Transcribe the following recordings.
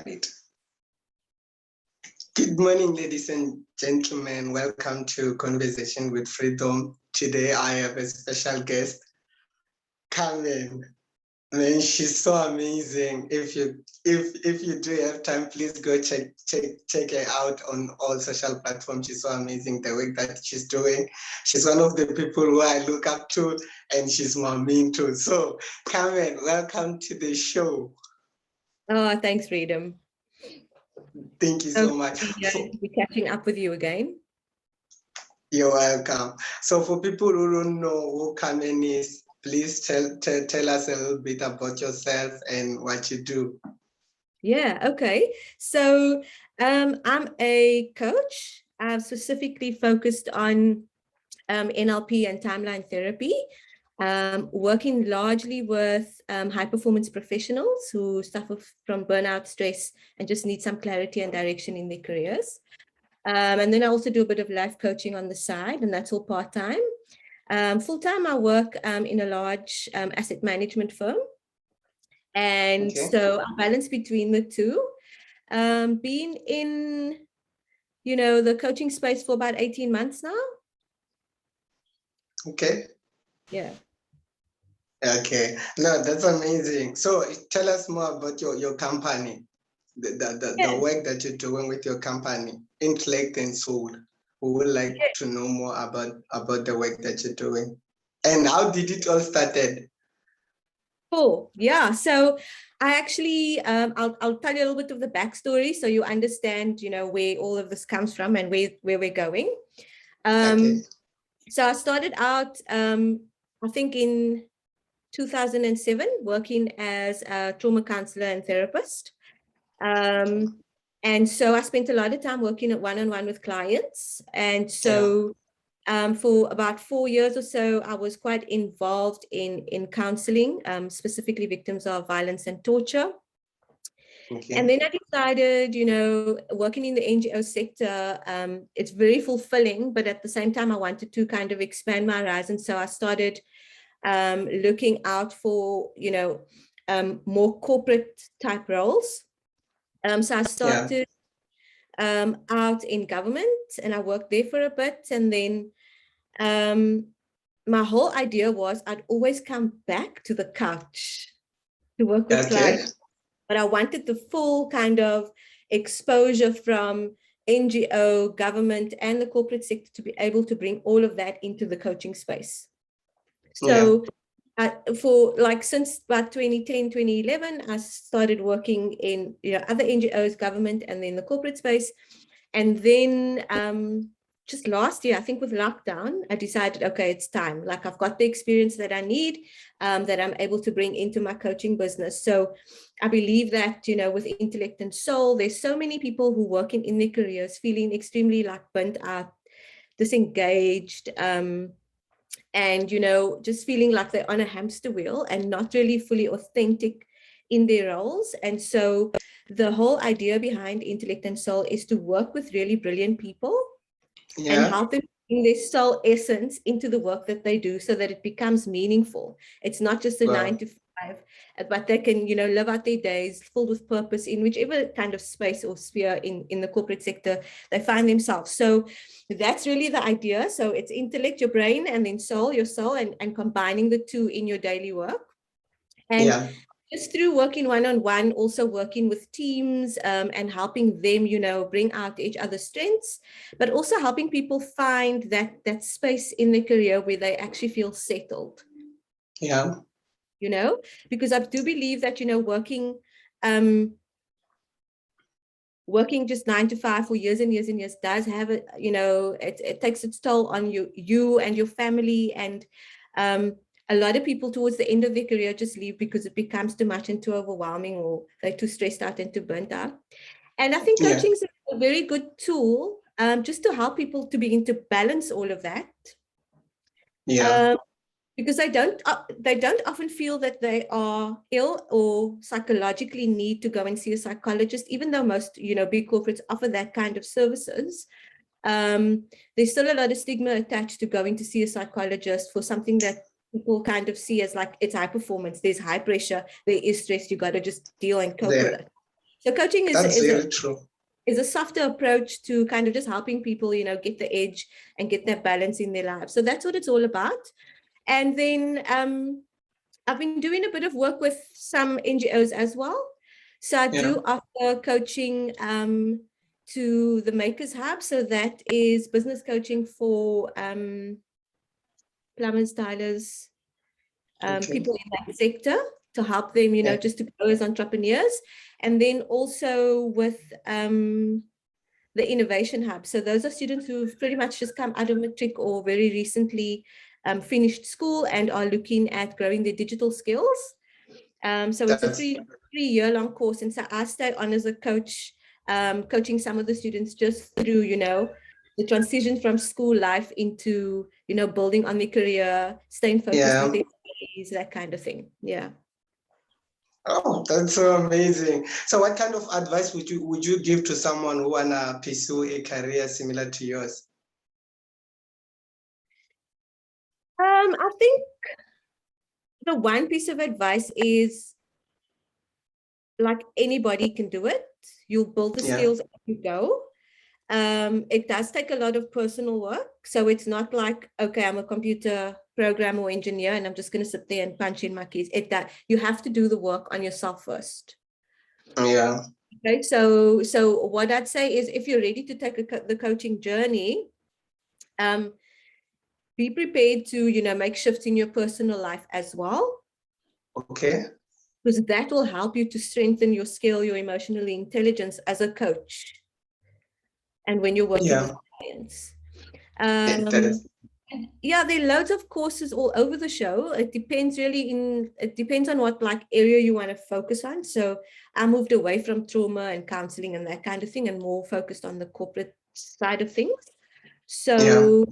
Right. Good morning, ladies and gentlemen. Welcome to Conversation with Freedom. Today I have a special guest, Carmen. Man, she's so amazing. If you do have time, please go check her out on all social platforms. She's so amazing. The work that she's doing. She's one of the people who I look up to, and she's my mentor. So, Carmen, welcome to the show. Oh, thanks, Freedom. Thank you so much. We're catching up with you again. You're welcome. So for people who don't know who Carmen is, please tell us a little bit about yourself and what you do. Yeah, okay. So I'm a coach. I'm specifically focused on NLP and timeline therapy, working largely with high performance professionals who suffer from burnout, stress, and just need some clarity and direction in their careers. And then I also do a bit of life coaching on the side, and that's all part-time. Full-time, I work in a large asset management firm. And so I balance between the two. Been in, the coaching space for about 18 months now. Okay. Yeah. Okay. No, that's amazing. So tell us more about your company, the work that you're doing with your company, Intellect and Soul. We would like to know more about the work that you're doing. And how did it all started? Cool. Yeah. So I actually, I'll tell you a little bit of the backstory so you understand, where all of this comes from and where we're going. So I started out, I think in 2007, working as a trauma counselor and therapist. And so I spent a lot of time working at one-on-one with clients. And so for about 4 years or so, I was quite involved in counseling, specifically victims of violence and torture. Okay. And then I decided, working in the NGO sector, it's very fulfilling, but at the same time, I wanted to kind of expand my horizons. So I started looking out for, more corporate type roles. So I started out in government, and I worked there for a bit. And then my whole idea was I'd always come back to the couch to work with clients, but I wanted the full kind of exposure from NGO, government, and the corporate sector to be able to bring all of that into the coaching space. So since about 2010, 2011, I started working in other NGOs, government, and then the corporate space. And then just last year, I think with lockdown, I decided, okay, it's time. Like I've got the experience that I need, that I'm able to bring into my coaching business. So I believe that, with Intellect and Soul, there's so many people who work in their careers feeling extremely like burnt out, disengaged, and, just feeling like they're on a hamster wheel and not really fully authentic in their roles. And so the whole idea behind Intellect and Soul is to work with really brilliant people and help them bring their soul essence into the work that they do so that it becomes meaningful. It's not just a 9 to 5, but they can, live out their days filled with purpose in whichever kind of space or sphere in the corporate sector they find themselves. So that's really the idea. So it's intellect, your brain, and then soul, your soul, and combining the two in your daily work. And just through working one-on-one, also working with teams and helping them, bring out each other's strengths, but also helping people find that space in their career where they actually feel settled. Yeah. Because I do believe that, working just 9 to 5 for years and years and years does have it takes its toll on you and your family. And a lot of people towards the end of their career just leave because it becomes too much and too overwhelming, or they're too stressed out and too burnt out. And I think coaching is a very good tool just to help people to begin to balance all of that. Because they don't often feel that they are ill or psychologically need to go and see a psychologist, even though most, big corporates offer that kind of services. There's still a lot of stigma attached to going to see a psychologist for something that people kind of see as like it's high performance, there's high pressure, there is stress, you got to just deal and cope with it. So coaching That's very true. is a softer approach to kind of just helping people, get the edge and get that balance in their lives. So that's what it's all about. And then I've been doing a bit of work with some NGOs as well. So I do offer coaching to the Makers Hub. So that is business coaching for plumbers, stylers, people in that sector, to help them, just to grow as entrepreneurs. And then also with the Innovation Hub. So those are students who've pretty much just come out of matric or very recently finished school and are looking at growing their digital skills. So it's a three-year-long course. And so I stay on as a coach, coaching some of the students just through, the transition from school life into, building on their career, staying focused with their studies, that kind of thing. Yeah. Oh, that's so amazing. So what kind of advice would you give to someone who wanna pursue a career similar to yours? I think the one piece of advice is, like, anybody can do it. You'll build the skills as you go. It does take a lot of personal work. So it's not like, okay, I'm a computer programmer or engineer and I'm just going to sit there and punch in my keys. You have to do the work on yourself first. Yeah. Okay. So what I'd say is, if you're ready to take the coaching journey, be prepared to, make shifts in your personal life as well. Okay. Because that will help you to strengthen your skill, your emotional intelligence as a coach. And when you're working with clients. Yeah, there are loads of courses all over the show. It depends on what area you want to focus on. So I moved away from trauma and counseling and that kind of thing, and more focused on the corporate side of things. So,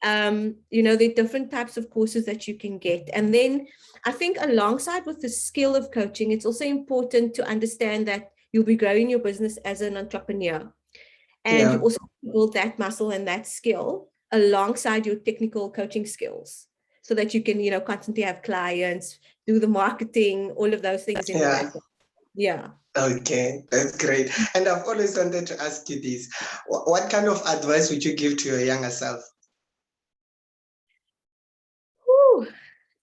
there are different types of courses that you can get. And then I think alongside with the skill of coaching, it's also important to understand that you'll be growing your business as an entrepreneur. And you also build that muscle and that skill alongside your technical coaching skills, so that you can, constantly have clients, do the marketing, all of those things in the background. Yeah. Okay, that's great. And I've always wanted to ask you this. What kind of advice would you give to your younger self? Ooh,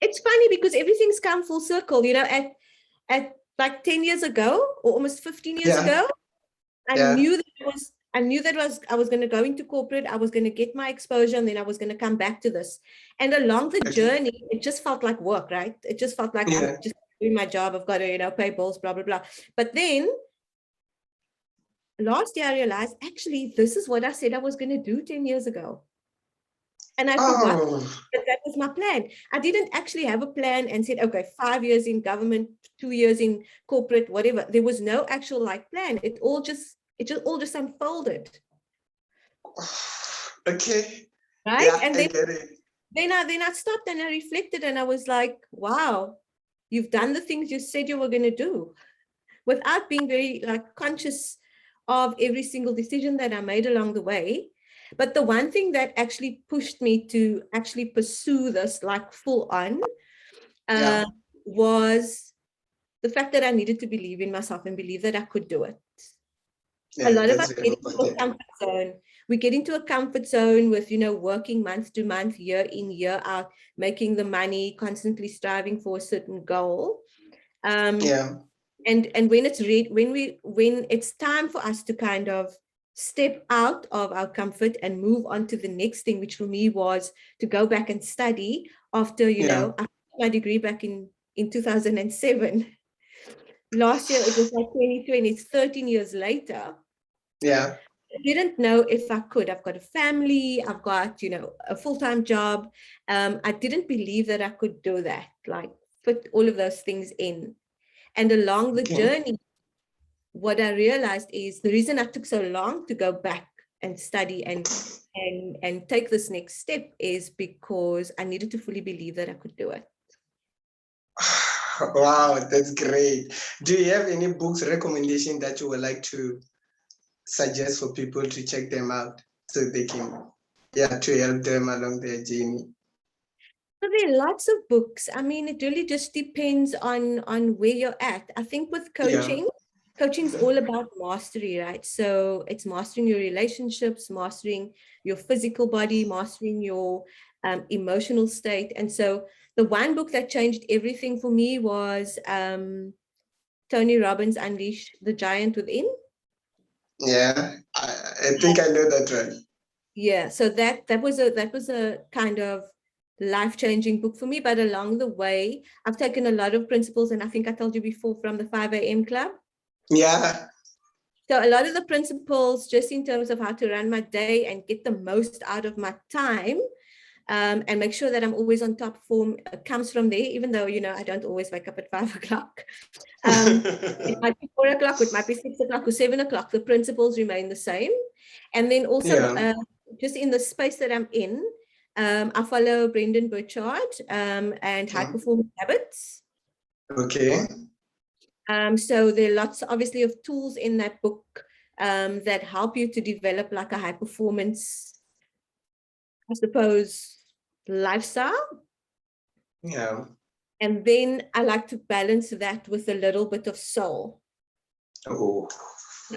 it's funny because everything's come full circle. At like 10 years ago or almost 15 years ago, I knew that I was going to go into corporate. I was going to get my exposure, and then I was going to come back to this. And along the journey, it just felt like work, right? It just felt like I'm just doing my job. I've got to, pay bills, blah, blah, blah. But then last year I realized, actually, this is what I said I was going to do 10 years ago. And I forgot that was my plan. I didn't actually have a plan and said, okay, 5 years in government, 2 years in corporate, whatever. There was no actual plan. It all just unfolded. Okay. Right. Yeah, and I get it. Then I stopped and I reflected, and I was like, wow, you've done the things you said you were going to do, without being very conscious of every single decision that I made along the way. But the one thing that actually pushed me to actually pursue this full on was the fact that I needed to believe in myself and believe that I could do it. A lot of us get into a comfort zone. We get into a comfort zone with, working month to month, year in, year out, making the money, constantly striving for a certain goal. And when it's time for us to kind of step out of our comfort and move on to the next thing, which for me was to go back and study after, I got my degree back in 2007. Last year, it was 2020, it's 13 years later. Yeah. I didn't know if I could. I've got a family, I've got, a full-time job. I didn't believe that I could do that, fit all of those things in. And along the journey, what I realized is the reason I took so long to go back and study and take this next step is because I needed to fully believe that I could do it. Wow, that's great. Do you have any books recommendation that you would like to suggest for people to check them out, so they can, to help them along their journey? So there are lots of books. I mean, it really just depends on where you're at. I think with coaching, coaching is all about mastery, right? So it's mastering your relationships, mastering your physical body, mastering your emotional state. And so the one book that changed everything for me was Tony Robbins' Unleash the Giant Within. Yeah, I think I know that one. Yeah, so that was a kind of life-changing book for me. But along the way, I've taken a lot of principles, and I think I told you before, from the 5 a.m. club. Yeah. So a lot of the principles, just in terms of how to run my day and get the most out of my time, and make sure that I'm always on top form, comes from there, even though, I don't always wake up at 5 o'clock. It might be 4 o'clock, it might be 6 o'clock or 7 o'clock. The principles remain the same. And then also, just in the space that I'm in, I follow Brendan Burchard and High Performance Habits. Okay. So there are lots, obviously, of tools in that book that help you to develop like a high performance, I suppose, lifestyle. Yeah. And then I like to balance that with a little bit of soul. Oh.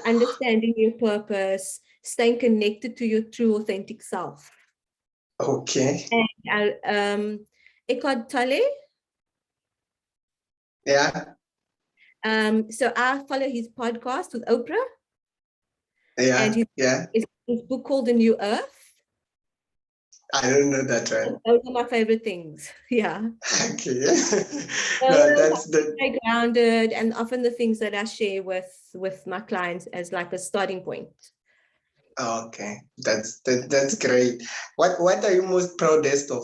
Understanding your purpose, staying connected to your true, authentic self. Okay. And Eckhart Tolle. Yeah. So I follow his podcast with Oprah. Yeah. And his book called The New Earth. I don't know that one. Those are my favorite things. Yeah. Okay. No, that's the stay grounded, and often the things that I share with my clients as like a starting point. Okay. That's great. What are you most proudest of?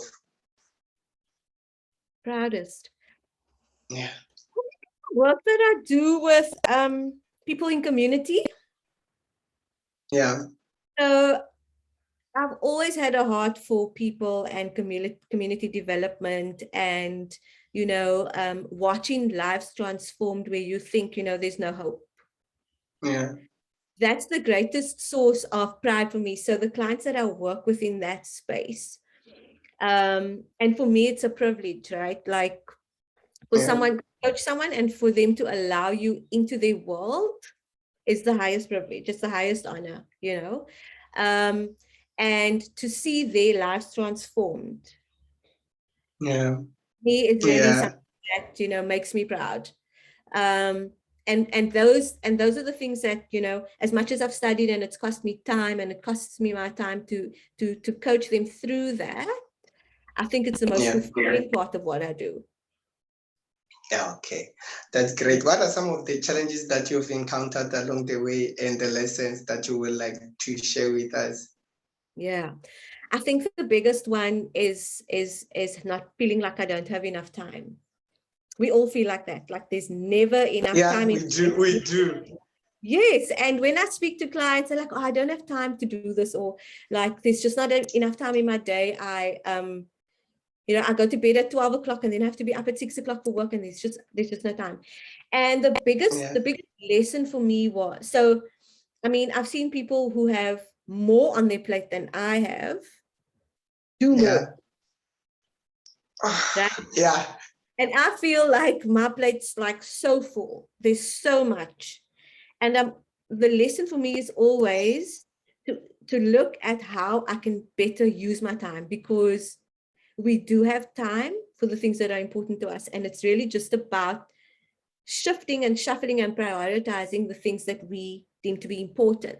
Proudest. Yeah. Work that I do with people in community. Yeah. So I've always had a heart for people and community development, and watching lives transformed where you think there's no hope. Yeah. That's the greatest source of pride for me. So the clients that I work with in that space, and for me it's a privilege, right? Like for someone, coach someone, and for them to allow you into their world is the highest privilege. It's the highest honor, and to see their lives transformed. Yeah. Me, it's really something that makes me proud. And those are the things that as much as I've studied and it's cost me time and it costs me my time to coach them through that, I think it's the most fulfilling part of what I do. Yeah, okay, that's great. What are some of the challenges that you've encountered along the way and the lessons that you would like to share with us? Yeah, I think the biggest one is not feeling like I don't have enough time. We all feel like that, like there's never enough time. We do. Yes, and when I speak to clients, they're like, "Oh, I don't have time to do this," or like, "There's just not enough time in my day. I go to bed at 12 o'clock and then I have to be up at 6 o'clock for work, and there's just no time." And the biggest lesson for me was, so, I mean, I've seen people who have more on their plate than I have do more. Right? Yeah. And I feel like my plate's like so full. There's so much. And the lesson for me is always to look at how I can better use my time, because we do have time for the things that are important to us. And it's really just about shifting and shuffling and prioritizing the things that we deem to be important.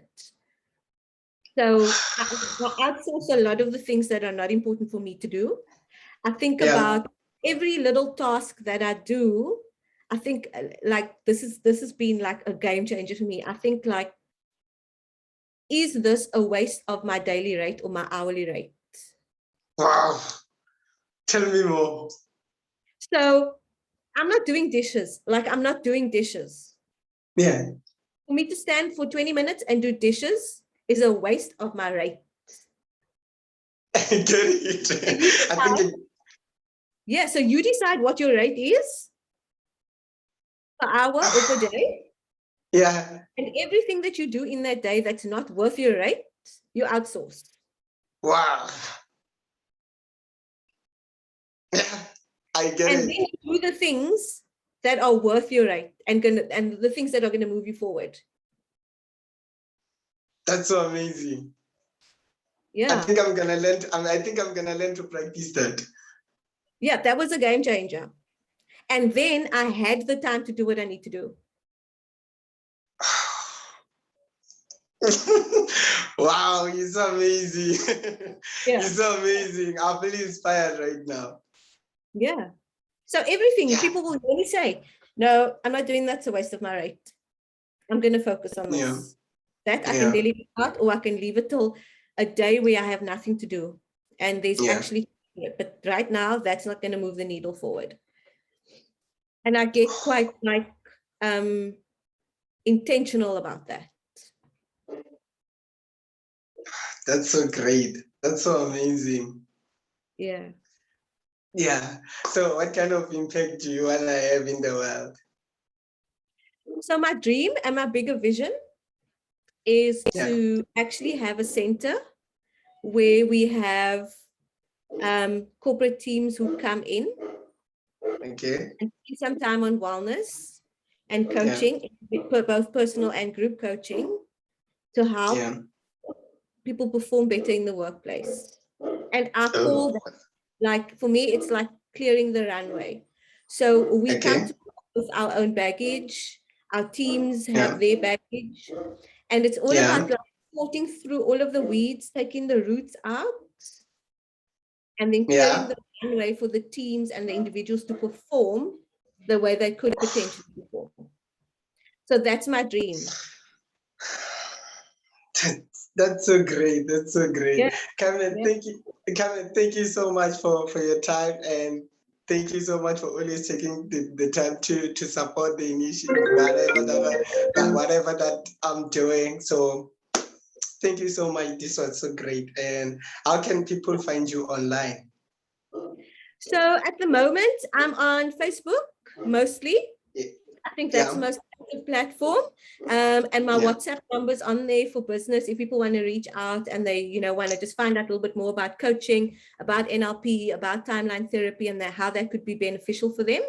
So I outsource a lot of the things that are not important for me to do. I think about every little task that I do. I think like this has been like a game changer for me. I think like, is this a waste of my daily rate or my hourly rate? Wow. Tell me more. So I'm not doing dishes. Like, I'm not doing dishes. Yeah. For me to stand for 20 minutes and do dishes is a waste of my rate. I get it. Yeah, so you decide what your rate is per hour or per day. Yeah. And everything that you do in that day that's not worth your rate, you outsource. Wow. Yeah, I get it. And then you do the things that are worth your rate and the things that are going to move you forward. That's so amazing. Yeah. I think I'm gonna learn to practice that. Yeah, that was a game changer. And then I had the time to do what I need to do. Wow, you're so amazing. Yeah. You're so amazing. I feel inspired right now. Yeah. So everything, people will really say, no, I'm not doing that. It's a waste of my rate. I'm going to focus on this. That I can delegate out, or I can leave it till a day where I have nothing to do. And there's actually, but right now, that's not going to move the needle forward. And I get quite like intentional about that. That's so great. That's so amazing. Yeah. Yeah. So what kind of impact do you want to have in the world? So my dream and my bigger vision is to actually have a center where we have corporate teams who come in and spend some time on wellness and coaching, both personal and group coaching, to help people perform better in the workplace. And I call that, like, for me, it's like clearing the runway. So we come to with our own baggage, our teams have their baggage, and it's all about like sorting through all of the weeds, taking the roots out, and then clearing the runway for the teams and the individuals to perform the way they could potentially perform. So that's my dream. That's so great. That's so great. Carmen, thank you. Carmen, thank you so much for your time, and thank you so much for always taking the time to support the initiative, whatever that I'm doing. So thank you so much. This was so great. And how can people find you online? So at the moment, I'm on Facebook mostly. I think that's the most active platform. And my WhatsApp number's on there for business. If people want to reach out and they, want to just find out a little bit more about coaching, about NLP, about timeline therapy, and how that could be beneficial for them.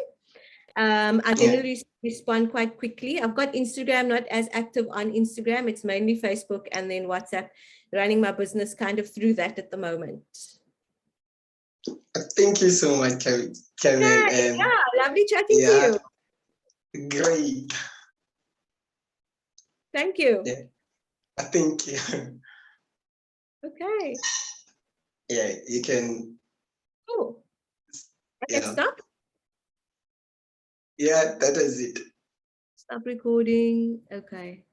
I generally respond quite quickly. I've got Instagram, not as active on Instagram. It's mainly Facebook and then WhatsApp, running my business kind of through that at the moment. Thank you so much, Carmen. And lovely chatting to you. Great. Thank you. Thank you. Okay. Yeah, you can. Oh, okay, stop. Yeah, that is it. Stop recording. Okay.